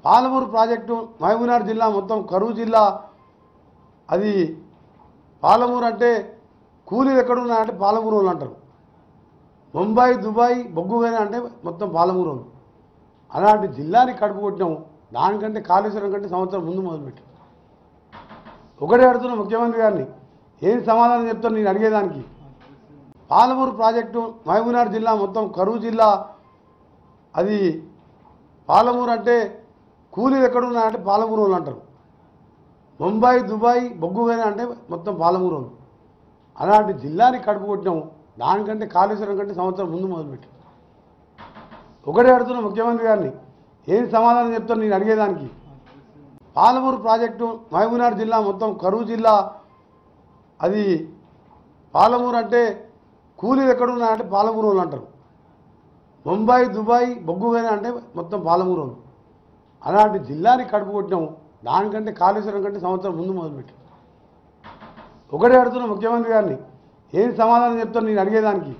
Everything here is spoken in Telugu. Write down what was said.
పాలమూరు ప్రాజెక్టు మహబూబ్నగర్ జిల్లా మొత్తం కరువు జిల్లా. అది పాలమూరు అంటే కూలీలు ఎక్కడున్నాయంటే పాలమూరు వాళ్ళు అంటారు. ముంబై దుబాయ్ బొగ్గువేన అంటే మొత్తం పాలమూరు వాళ్ళు. అలాంటి జిల్లాని కడుపు కొట్టినాము. దానికంటే కాళేశ్వరం కంటే సంవత్సరం ముందు మొదలుపెట్టి ఒకటే అడుగుతున్న ముఖ్యమంత్రి గారిని, ఏం సమాధానం చెప్తాను నేను అడిగేదానికి. పాలమూరు ప్రాజెక్టు మహబూబ్నగర్ జిల్లా మొత్తం కరువు జిల్లా. అది పాలమూరు అంటే కూలీలు ఎక్కడున్నాయంటే పాలమూరు వాళ్ళు అంటారు. ముంబై దుబాయ్ బొగ్గువేన అంటే మొత్తం పాలమూరు వాళ్ళు. అలాంటి జిల్లాని కడుపు కొట్టినాము. దానికంటే కాళేశ్వరం కంటే సంవత్సరం ముందు మొదలుపెట్టి ఒకటే అడుగుతున్న ముఖ్యమంత్రి గారిని, ఏం సమాధానం చెప్తాను నేను అడిగేదానికి. పాలమూరు ప్రాజెక్టు మహబూబ్నగర్ జిల్లా మొత్తం కరువు జిల్లా. అది పాలమూరు అంటే కూలీలు ఎక్కడున్నాయంటే పాలమూరు వాళ్ళు అంటారు. ముంబై దుబాయ్ బొగ్గువేన అంటే మొత్తం పాలమూరు వాళ్ళు. అలాంటి జిల్లాని కడుపు కొట్టినాము. దానికంటే కాళేశ్వరం కంటే సంవత్సరం ముందు మొదలుపెట్టి ఒకటే అడుగుతున్న ముఖ్యమంత్రి గారిని, ఏం సమాధానం చెప్తాను నేను అడిగేదానికి.